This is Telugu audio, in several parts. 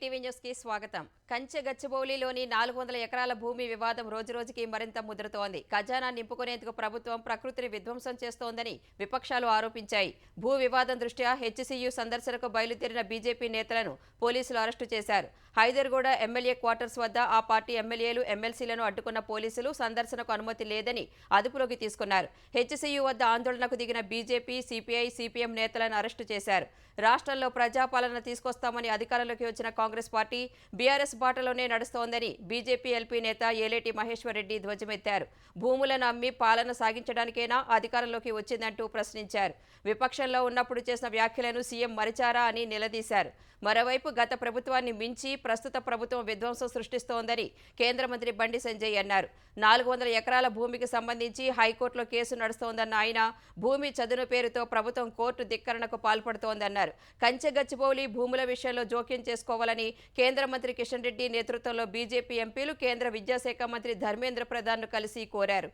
ఈటీవీ న్యూస్ కి స్వాగతం. కంచె గచ్చిబౌలిలోని 400 ఎకరాల భూమి వివాదం రోజురోజుకి మరింత ముదురుతోంది. ఖజానా నింపుకునేందుకు ప్రభుత్వం ప్రకృతిని విధ్వంసం చేస్తోందని విపక్షాలు ఆరోపించాయి. భూ వివాదం దృష్ట్యా హెచ్సీయూ సందర్శనకు బయలుదేరిన బీజేపీ నేతలను పోలీసులు అరెస్టు చేశారు. హైదర్గూడ ఎమ్మెల్యే క్వార్టర్స్ వద్ద ఆ పార్టీ ఎమ్మెల్యేలు, ఎమ్మెల్సీలను అడ్డుకున్న పోలీసులు సందర్శనకు అనుమతి లేదని అదుపులోకి తీసుకున్నారు. హెచ్సీయూ వద్ద ఆందోళనకు దిగిన బీజేపీ, సిపిఐ, సిపిఎం నేతలను అరెస్టు చేశారు. రాష్ట్రంలో ప్రజాపాలన తీసుకొస్తామని అధికారంలోకి వచ్చిన కాంగ్రెస్ పార్టీ బీఆర్ఎస్ బాటలోనే నడుస్తోందని బీజేపీ ఎల్పీ నేత ఏలేటి మహేశ్వర్ రెడ్డి ధ్వజమెత్తారు. భూములను అమ్మి పాలన సాగించడానికైనా అధికారంలోకి వచ్చిందంటూ ప్రశ్నించారు. విపక్షంలో ఉన్నప్పుడు చేసిన వ్యాఖ్యలను సీఎం మరిచారా అని నిలదీశారు. మరోవైపు గత ప్రభుత్వాన్ని మించి ప్రస్తుత ప్రభుత్వం విధ్వంసం సృష్టిస్తోందని కేంద్ర మంత్రి బండి సంజయ్ అన్నారు. 400 ఎకరాల భూమికి సంబంధించి హైకోర్టులో కేసు నడుస్తోందన్న ఆయన, భూమి చదును పేరుతో ప్రభుత్వం కోర్టు ధిక్కరణకు పాల్పడుతోందన్నారు. కంచె గచ్చిబౌలి భూముల విషయంలో జోక్యం చేసుకోవాలని కేంద్ర మంత్రి కిషన్ రెడ్డి నేతృత్వంలో బీజేపీ ఎంపీలు కేంద్ర విద్యాశాఖ మంత్రి ధర్మేంద్ర ప్రధాన్ను కలిసి కోరారు.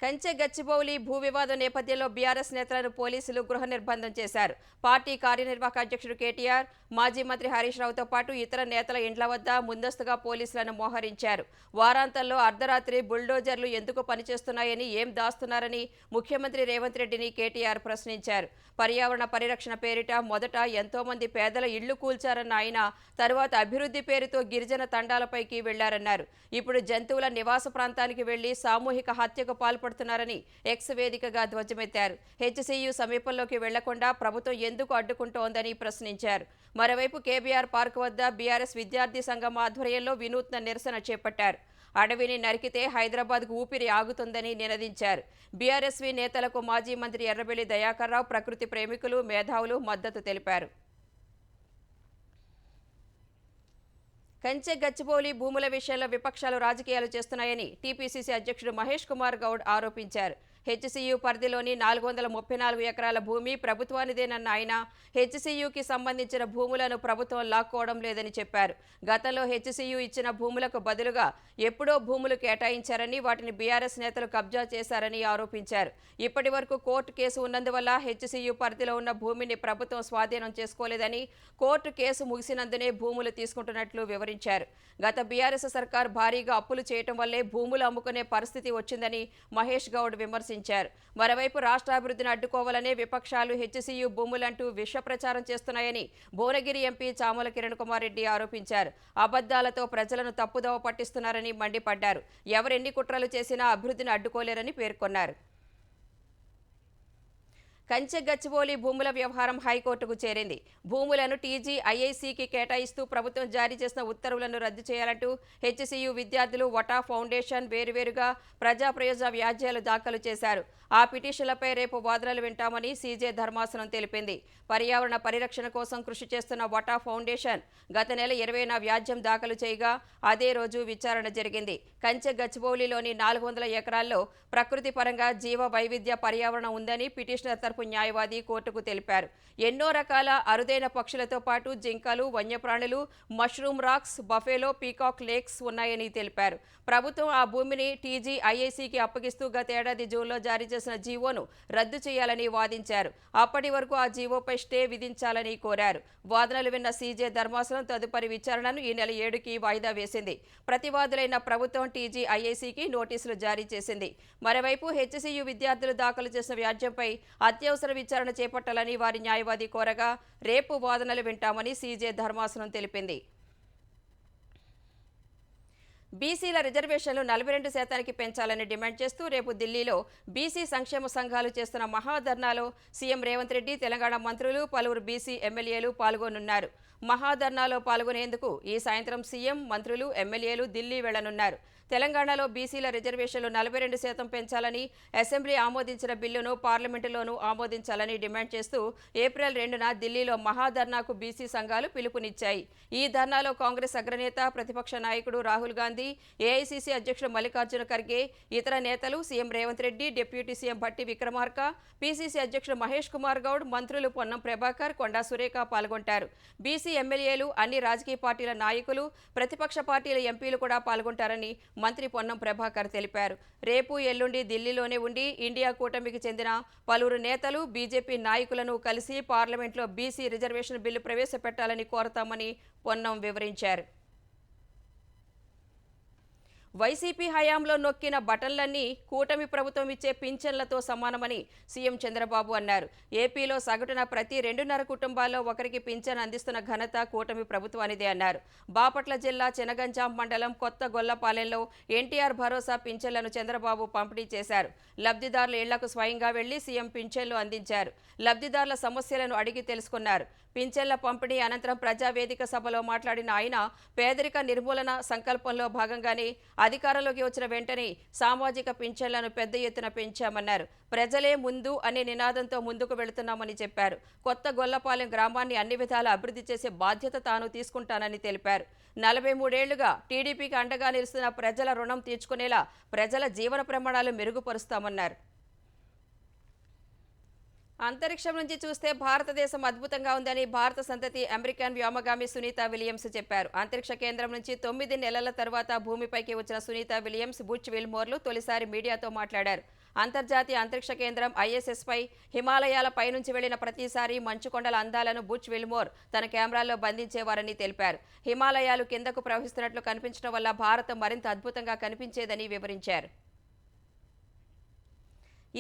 కంచె గచ్చిబౌలి భూ వివాదం నేపథ్యంలో బీఆర్ఎస్ నేతలను పోలీసులు గృహ నిర్బంధం చేశారు. పార్టీ కార్యనిర్వాహక అధ్యక్షుడు కేటీఆర్, మాజీ మంత్రి హరీష్ రావుతో పాటు ఇతర నేతల ఇండ్ల వద్ద ముందస్తుగా పోలీసులను మోహరించారు. వారాంతంలో అర్ధరాత్రి బుల్డోజర్లు ఎందుకు పనిచేస్తున్నాయని, ఏం దాస్తున్నారని ముఖ్యమంత్రి రేవంత్ రెడ్డిని కేటీఆర్ ప్రశ్నించారు. పర్యావరణ పరిరక్షణ పేరిట మొదట ఎంతోమంది పేదల ఇళ్లు కూల్చారన్న ఆయన, తరువాత అభివృద్ధి పేరుతో గిరిజన తండాలపైకి వెళ్లారన్నారు. ఇప్పుడు జంతువుల నివాస ప్రాంతానికి వెళ్లి సామూహిక హత్యకు పాల్పడుతున్నారని ఎక్స్ వేదికగా ధ్వజమెత్తారు. హెచ్సీయూ సమీపంలోకి వెళ్లకుండా ప్రభుత్వం ఎందుకు అడ్డుకుంటోందని ప్రశ్నించారు. మరోవైపు కేబీఆర్ పార్క్ వద్ద బీఆర్ఎస్ విద్యార్థి సంఘం ఆధ్వర్యంలో వినూత్న నిరసన చేపట్టారు. అడవిని నరికితే హైదరాబాద్కు ఊపిరి ఆగుతుందని నినదించారు. బీఆర్ఎస్వీ నేతలకు మాజీ మంత్రి ఎర్రబెల్లి దయాకర్ రావు, ప్రకృతి ప్రేమికులు, మేధావులు మద్దతు తెలిపారు. కంచె గచ్చిబౌలి భూముల విషయంలో విపక్షాలు రాజకీయాలు చేస్తున్నాయని టీపీసీసీ అధ్యక్షుడు మహేష్ కుమార్ గౌడ్ ఆరోపించారు. హెచ్సీయూ పరిధిలోని 434 ఎకరాల భూమి ప్రభుత్వానిదేనన్న ఆయన, హెచ్సీయూకి సంబంధించిన భూములను ప్రభుత్వం లాక్కోవడం లేదని చెప్పారు. గతంలో హెచ్సీయూ ఇచ్చిన భూములకు బదులుగా ఎప్పుడో భూములు కేటాయించారని, వాటిని బీఆర్ఎస్ నేతలు కబ్జా చేశారని ఆరోపించారు. ఇప్పటి వరకు కోర్టు కేసు ఉన్నందువల్ల హెచ్సీయూ పరిధిలో ఉన్న భూమిని ప్రభుత్వం స్వాధీనం చేసుకోలేదని, కోర్టు కేసు ముగిసినందునే భూములు తీసుకుంటున్నట్లు వివరించారు. గత బీఆర్ఎస్ సర్కార్ భారీగా అప్పులు చేయటం వల్లే భూములు అమ్ముకునే పరిస్థితి వచ్చిందని మహేష్ గౌడ్ విమర్శించారు. మరోవైపు రాష్ట్రాభివృద్ధిని అడ్డుకోవాలనే విపక్షాలు హెచ్సీయూ భూములంటూ విష ప్రచారం చేస్తున్నాయని భువనగిరి ఎంపీ చామల కిరణ్ కుమార్ రెడ్డి ఆరోపించారు. అబద్ధాలతో ప్రజలను తప్పుదోవ పట్టిస్తున్నారని మండిపడ్డారు. ఎవరెన్ని కుట్రలు చేసినా అభివృద్ధిని అడ్డుకోలేరని పేర్కొన్నారు. కంచె గచ్చిబౌలి భూముల వ్యవహారం హైకోర్టుకు చేరింది. భూములను టీజీఐఐసీకి కేటాయిస్తూ ప్రభుత్వం జారీ చేసిన ఉత్తర్వులను రద్దు చేయాలంటూ హెచ్సీయూ విద్యార్థులు, వటా ఫౌండేషన్ వేరువేరుగా ప్రజా ప్రయోజన వ్యాజ్యాలు దాఖలు చేశారు. ఆ పిటిషన్లపై రేపు వాదనలు వింటామని సీజే ధర్మాసనం తెలిపింది. పర్యావరణ పరిరక్షణ కోసం కృషి చేస్తున్న వటా ఫౌండేషన్ గత నెల 20న వ్యాజ్యం దాఖలు చేయగా అదే రోజు విచారణ జరిగింది. కంచె గచ్చిబౌలిలోని 400 ఎకరాల్లో ప్రకృతి పరంగా జీవ వైవిధ్య పర్యావరణం ఉందని పిటిషనర్ తరపు న్యాయవాది కోర్టుకు తెలిపారు. ఎన్నో రకాల అరుదైన పక్షులతో పాటు జింకలు, వన్యప్రాణులు, mushroom rocks, buffalo, peacock lakes ఉన్నాయని తెలిపారు. ప్రభుత్వం ఆ భూమిని టీజీఐఐసీకి అప్పగిస్తూ గతేడాది జూన్లో జారీ చేసిన జీవోను రద్దు చేయాలని వాదించారు. అప్పటి వరకు ఆ జీవోపై స్టే విధించాలని కోరారు. వాదనలు విన్న సీజే ధర్మాసనం తదుపరి విచారణను ఈ నెల 7కి వాయిదా వేసింది. ప్రతివాదులైన ప్రభుత్వం టీజీఐఐసీకి నోటీసులు జారీ చేసింది. మరోవైపు హెచ్సీయూ విద్యార్థులు దాఖలు చేసిన వ్యాజ్యంపై అత్యవసర విచారణ చేపట్టాలని వారి న్యాయవాది కోరగా రేపు వాదనలు వింటామని సీజే ధర్మాసనం తెలిపింది. బీసీల రిజర్వేషన్లు 42% పెంచాలని డిమాండ్ చేస్తూ రేపు ఢిల్లీలో బీసీ సంక్షేమ సంఘాలు చేస్తున్న మహాధర్నాలో సీఎం రేవంత్ రెడ్డి, తెలంగాణ మంత్రులు, పలువురు బీసీ ఎమ్మెల్యేలు పాల్గొనున్నారు. మహాధర్నాలో పాల్గొనేందుకు ఈ సాయంత్రం సీఎం, మంత్రులు, ఎమ్మెల్యేలు ఢిల్లీ వెళ్లనున్నారు. తెలంగాణలో బీసీల రిజర్వేషన్లు 42% పెంచాలని, అసెంబ్లీ ఆమోదించిన బిల్లును పార్లమెంటులోనూ ఆమోదించాలని డిమాండ్ చేస్తూ ఏప్రిల్ 2న ఢిల్లీలో మహాధర్నాకు బీసీ సంఘాలు పిలుపునిచ్చాయి. ఈ ధర్నాలో కాంగ్రెస్ అగ్రనేత, ప్రతిపక్ష నాయకుడు రాహుల్ గాంధీ, ఏఐసీసీ అధ్యక్షుడు మల్లికార్జున ఖర్గే, ఇతర నేతలు, CM Revanth Reddy, deputy CM Bhatti Vikramarka, PCC అధ్యక్షుడు మహేష్ కుమార్ గౌడ్, మంత్రులు పొన్నం ప్రభాకర్, కొండా సురేఖ పాల్గొంటారు. బీసీ బీసీ ఎమ్మెల్యేలు, అన్ని రాజకీయ పార్టీల నాయకులు, ప్రతిపక్ష పార్టీల ఎంపీలు కూడా పాల్గొంటారని మంత్రి పొన్నం ప్రభాకర్ తెలిపారు. రేపు ఎల్లుండి ఢిల్లీలోనే ఉండి ఇండియా కూటమికి చెందిన పలువురు నేతలు, బీజేపీ నాయకులను కలిసి పార్లమెంట్లో బీసీ రిజర్వేషన్ బిల్లు ప్రవేశపెట్టాలని కోరతామని పొన్నం వివరించారు. వైసీపీ హయాంలో నొక్కిన బటన్లన్నీ కూటమి ప్రభుత్వం ఇచ్చే పింఛన్లతో సమానమని సీఎం చంద్రబాబు అన్నారు. ఏపీలో సగటున ప్రతి 2.5 కుటుంబాల్లో ఒకరికి పింఛన్ అందిస్తున్న ఘనత కూటమి ప్రభుత్వానిదే అన్నారు. బాపట్ల జిల్లా చినగంజాం మండలం కొత్త గొల్లపాలెంలో ఎన్టీఆర్ భరోసా పింఛన్లను చంద్రబాబు పంపిణీ చేశారు. లబ్ధిదారుల ఇళ్లకు స్వయంగా వెళ్లి సీఎం పింఛన్లు అందించారు. లబ్ధిదారుల సమస్యలను అడిగి తెలుసుకున్నారు. పింఛన్ల పంపిణీ అనంతరం ప్రజావేదిక సభలో మాట్లాడిన ఆయన పేదరిక నిర్మూలన సంకల్పంలో భాగంగానే అధికారంలోకి వచ్చిన వెంటనే సామాజిక పింఛన్లను పెద్ద ఎత్తున పెంచామన్నారు. ప్రజలే ముందు అనే నినాదంతో ముందుకు వెళుతున్నామని చెప్పారు. కొత్త గొల్లపాలెం గ్రామాన్ని అన్ని విధాలా అభివృద్ధి చేసే బాధ్యత తాను తీసుకుంటానని తెలిపారు. 43 ఏళ్లుగా టీడీపీకి అండగా నిలుస్తున్న ప్రజల రుణం తీర్చుకునేలా ప్రజల జీవన ప్రమాణాలు మెరుగుపరుస్తామన్నారు. అంతరిక్షం నుంచి చూస్తే భారతదేశం అద్భుతంగా ఉందని భారత సంతతి అమెరికన్ వ్యోమగామి సునీత విలియమ్స్ చెప్పారు. అంతరిక్ష కేంద్రం నుంచి 9 నెలల తర్వాత భూమిపైకి వచ్చిన సునీత విలియమ్స్, బుచ్ విల్మోర్లు తొలిసారి మీడియాతో మాట్లాడారు. అంతర్జాతీయ అంతరిక్ష కేంద్రం ఐఎస్ఎస్పై హిమాలయాల పైనుంచి వెళ్లిన ప్రతిసారి మంచుకొండల అందాలను బుచ్ విల్మోర్ తన కెమెరాల్లో బంధించేవారని తెలిపారు. హిమాలయాలు కిందకు ప్రవహిస్తున్నట్లు కనిపించడం వల్ల భారత్ మరింత అద్భుతంగా కనిపించేదని వివరించారు.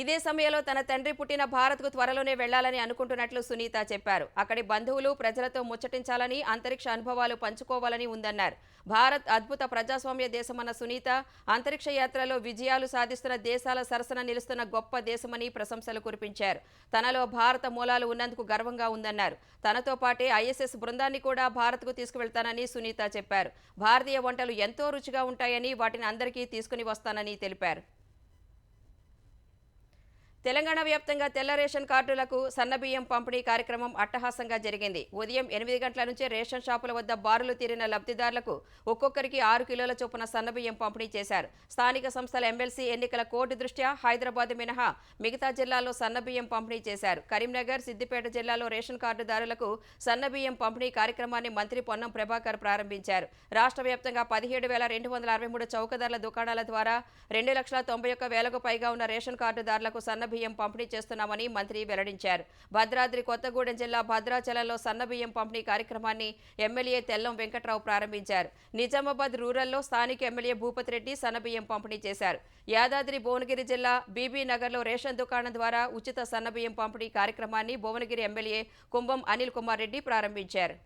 ఇదే సమయంలో తన తండ్రి పుట్టిన భారత్కు త్వరలోనే వెళ్లాలని అనుకుంటున్నట్లు సునీత చెప్పారు. అక్కడి బంధువులు, ప్రజలతో ముచ్చటించాలని, అంతరిక్ష అనుభవాలు పంచుకోవాలని ఉందన్నారు. భారత్ అద్భుత ప్రజాస్వామ్య దేశమన్న సునీత అంతరిక్ష యాత్రలో విజయాలు సాధిస్తున్న దేశాల సరసన నిలుస్తున్న గొప్ప దేశమని ప్రశంసలు కురిపించారు. తనలో భారత మూలాలు ఉన్నందుకు గర్వంగా ఉందన్నారు. తనతో పాటే ఐఎస్ఎస్ బృందాన్ని కూడా భారత్కు తీసుకువెళ్తానని సునీత చెప్పారు. భారతీయ వంటలు ఎంతో రుచిగా ఉంటాయని, వాటిని అందరికీ తీసుకుని వస్తానని తెలిపారు. తెలంగాణ వ్యాప్తంగా తెల్ల రేషన్ కార్డులకు సన్నబియ్యం పంపిణీ కార్యక్రమం అట్టహాసంగా జరిగింది. ఉదయం 8 గంటల నుంచే రేషన్ షాపుల వద్ద బారులు తీరిన లబ్ధిదారులకు ఒక్కొక్కరికి 6 కిలోల చొప్పున సన్నబియ్యం పంపిణీ చేశారు. స్థానిక సంస్థల ఎమ్మెల్సీ ఎన్నికల కోడ్ దృష్ట్యా హైదరాబాద్ మినహా మిగతా జిల్లాల్లో సన్నబియ్యం పంపిణీ చేశారు. కరీంనగర్, సిద్దిపేట జిల్లాలో రేషన్ కార్డుదారులకు సన్నబియ్యం పంపిణీ కార్యక్రమాన్ని మంత్రి పొన్నం ప్రభాకర్ ప్రారంభించారు. రాష్ట్ర వ్యాప్తంగా 17,263 చౌకధరల దుకాణాల ద్వారా 2,91,000కు పైగా ఉన్న రేషన్ కార్డుదారులకు బియ్యం పంపిణీ చేస్తున్నామని మంత్రి వెల్లడించారు. భద్రాద్రి కొత్తగూడెం జిల్లా భద్రాచలంలో సన్నబియ్యం పంపిణీ కార్యక్రమాన్ని ఎమ్మెల్యే తెల్లం వెంకట్రావు ప్రారంభించారు. నిజామాబాద్ రూరల్లో స్థానిక ఎమ్మెల్యే భూపతి రెడ్డి సన్నబియ్యం పంపిణీ చేశారు. యాదాద్రి భువనగిరి జిల్లా బీబీ నగర్లో రేషన్ దుకాణం ద్వారా ఉచిత సన్నబియ్యం పంపిణీ కార్యక్రమాన్ని భువనగిరి ఎమ్మెల్యే కుంభం అనిల్ కుమార్ రెడ్డి ప్రారంభించారు.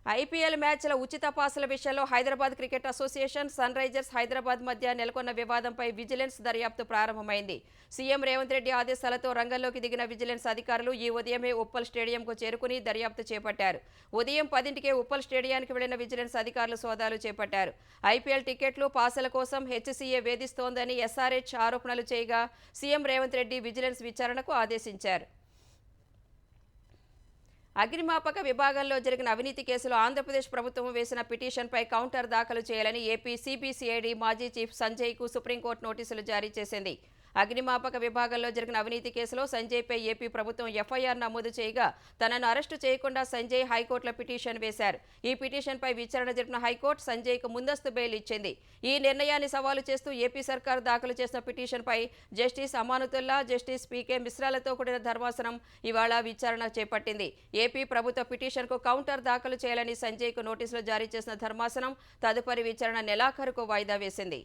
ఐపీఎల్ మ్యాచ్ల ఉచిత పాసుల విషయంలో Hyderabad cricket association, Sunrisers Hyderabad మధ్య నెలకొన్న వివాదంపై విజిలెన్స్ దర్యాప్తు ప్రారంభమైంది. సీఎం రేవంత్ రెడ్డి ఆదేశాలతో రంగంలోకి దిగిన విజిలెన్స్ అధికారులు ఈ ఉదయమే ఉప్పల్ స్టేడియంకు చేరుకుని దర్యాప్తు చేపట్టారు. ఉదయం 10కే ఉప్పల్ స్టేడియానికి వెళ్లిన విజిలెన్స్ అధికారులు సోదాలు చేపట్టారు. ఐపీఎల్ టికెట్లు, పాసుల కోసం హెచ్సీఏ వేధిస్తోందని ఎస్ఆర్హెచ్ ఆరోపణలు చేయగా సీఎం రేవంత్ రెడ్డి విజిలెన్స్ విచారణకు ఆదేశించారు. అగ్నిమాపక విభాగంలో జరిగిన అవినీతి కేసులో ఆంధ్రప్రదేశ్ ప్రభుత్వం వేసిన పిటిషన్పై కౌంటర్ దాఖలు చేయాలని ఏపీ సిబిసిఐడి మాజీ చీఫ్ సంజయ్కు సుప్రీంకోర్టు నోటీసులు జారీ చేసింది. అగ్నిమాపక విభాగంలో జరిగిన అవినీతి కేసులో సంజయ్పై ఏపీ ప్రభుత్వం ఎఫ్ఐఆర్ నమోదు చేయగా తనను అరెస్టు చేయకుండా సంజయ్ హైకోర్టులో పిటిషన్ వేశారు. ఈ పిటిషన్పై విచారణ జరిపిన హైకోర్టు సంజయ్కు ముందస్తు బెయిల్ ఇచ్చింది. ఈ నిర్ణయాన్ని సవాలు చేస్తూ ఏపీ సర్కార్ దాఖలు చేసిన పిటిషన్పై జస్టిస్ అమానుతుల్లా, జస్టిస్ పీకే మిశ్రాలతో కూడిన ధర్మాసనం ఇవాళ విచారణ చేపట్టింది. ఏపీ ప్రభుత్వ పిటిషన్కు కౌంటర్ దాఖలు చేయాలని సంజయ్కు నోటీసులు జారీ చేసిన ధర్మాసనం తదుపరి విచారణ నెలాఖరుకు వాయిదా వేసింది.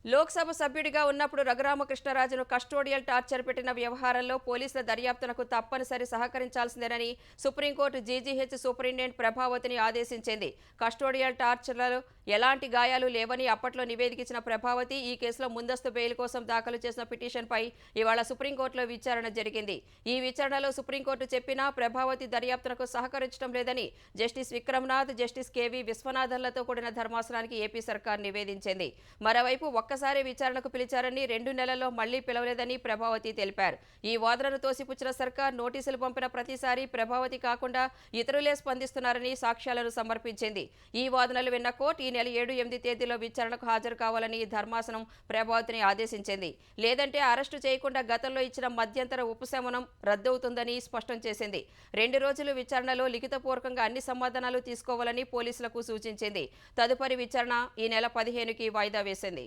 లోక్సభ సభ్యుడిగా ఉన్నప్పుడు రఘురామకృష్ణరాజును కస్టోడియల్ టార్చర్ పెట్టిన వ్యవహారంలో పోలీసుల దర్యాప్తునకు తప్పనిసరి సహకరించాల్సిందేనని సుప్రీంకోర్టు జీజీహెచ్ సూపరింటెండెంట్ ప్రభావతిని ఆదేశించింది. కస్టోడియల్ టార్చర్లలో ఎలాంటి గాయాలు లేవని అప్పట్లో నివేదిక ఇచ్చిన ప్రభావతి ఈ కేసులో ముందస్తు బెయిల్ కోసం దాఖలు చేసిన పిటిషన్పై ఇవాళ సుప్రీంకోర్టులో విచారణ జరిగింది. ఈ విచారణలో సుప్రీంకోర్టు చెప్పినా ప్రభావతి దర్యాప్తునకు సహకరించడం లేదని జస్టిస్ విక్రమ్నాథ్, జస్టిస్ కేవీ విశ్వనాథన్లతో కూడిన ధర్మాసనానికి ఏపీ సర్కార్ నివేదించింది. మరోవైపు ఒక్క ఒక్కసారి విచారణకు పిలిచారని 2 నెలల్లో మళ్లీ పిలవలేదని ప్రభావతి తెలిపారు. ఈ వాదనను తోసిపుచ్చిన సర్కార్ నోటీసులు పంపిన ప్రతిసారి ప్రభావతి కాకుండా ఇతరులే స్పందిస్తున్నారని సాక్ష్యాలను సమర్పించింది. ఈ వాదనలు విన్న కోర్టు ఈ నెల 7, 8 తేదీలో విచారణకు హాజరు కావాలని ధర్మాసనం ప్రభావతిని ఆదేశించింది. లేదంటే అరెస్టు చేయకుండా గతంలో ఇచ్చిన మధ్యంతర ఉపశమనం రద్దవుతుందని స్పష్టం చేసింది. 2 రోజులు విచారణలో లిఖితపూర్వకంగా అన్ని సమాధానాలు తీసుకోవాలని పోలీసులకు సూచించింది. తదుపరి విచారణ ఈ నెల 15కి వాయిదా వేసింది.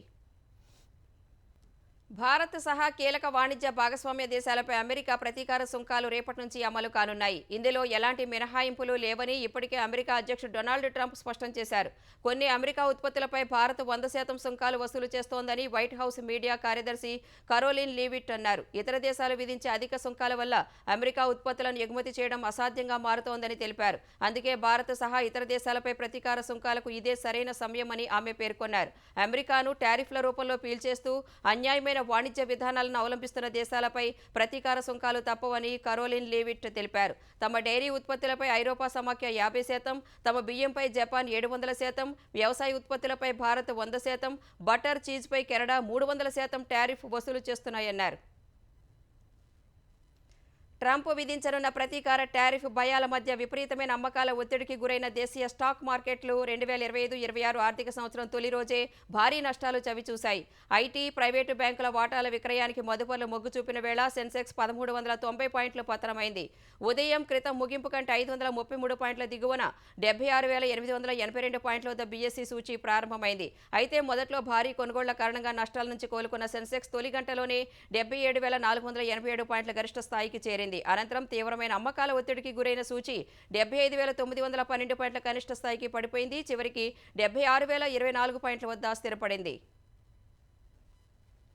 భారత్ సహా కీలక వాణిజ్య భాగస్వామ్య దేశాలపై అమెరికా ప్రతీకార సుంకాలు రేపటి నుంచి అమలు కానున్నాయి. ఇందులో ఎలాంటి మినహాయింపులు లేవని ఇప్పటికే అమెరికా అధ్యక్షుడు డొనాల్డ్ ట్రంప్ స్పష్టం చేశారు. కొన్ని అమెరికా ఉత్పత్తులపై భారత్ 100% సుంకాలు వసూలు చేస్తోందని వైట్ హౌస్ మీడియా కార్యదర్శి కరోలిన్ లీవిట్ అన్నారు. ఇతర దేశాలు విధించే అధిక సుంకాల వల్ల అమెరికా ఉత్పత్తులను ఎగుమతి చేయడం అసాధ్యంగా మారుతోందని తెలిపారు. అందుకే భారత్ సహా ఇతర దేశాలపై ప్రతీకార సుంకాలకు ఇదే సరైన సమయమని ఆమె పేర్కొన్నారు. అమెరికాను టారిఫ్ల రూపంలో పీల్చేస్తూ అన్యాయమైన వాణిజ్య విధానాలను అవలంబిస్తున్న దేశాలపై ప్రతీకార సుంకాలు తప్పవని కరోలిన్ లీవిట్ తెలిపారు. తమ డైరీ ఉత్పత్తులపై ఐరోపా సమాఖ్య 50%, తమ బియ్యంపై జపాన్ 700%, వ్యవసాయ ఉత్పత్తులపై భారత్ 100%, బటర్, చీజ్పై కెనడా 300% టారిఫ్ వసూలు చేస్తున్నాయన్నారు. ట్రంప్ విధించనున్న ప్రతీకార టారిఫ్ భయాల మధ్య విపరీతమైన అమ్మకాల ఒత్తిడికి గురైన దేశీయ స్టాక్ మార్కెట్లు 2025-26 ఆర్థిక సంవత్సరం తొలి రోజే భారీ నష్టాలు చవిచూశాయి. ఐటీ, ప్రైవేటు బ్యాంకుల వాటాల విక్రయానికి మదుపర్లు మొగ్గు చూపిన వేళ సెన్సెక్స్ 1390 పాయింట్లు పతనమైంది. ఉదయం క్రితం ముగింపు కంటే 533 పాయింట్ల దిగువన 76,882 పాయింట్ల వద్ద బీఎస్సీ సూచీ ప్రారంభమైంది. అయితే మొదట్లో భారీ కొనుగోళ్ల కారణంగా నష్టాల నుంచి కోలుకున్న సెన్సెక్స్ తొలి గంటలోనే 77,487 పాయింట్ల గరిష్ట స్థాయికి చేరింది. అనంతరం తీవ్రమైన అమ్మకాల ఒత్తిడికి గురైన సూచి 75,912 పాయింట్ల కనిష్ట స్థాయికి పడిపోయింది. చివరికి 76,024 పాయింట్ల వద్ద స్థిరపడింది.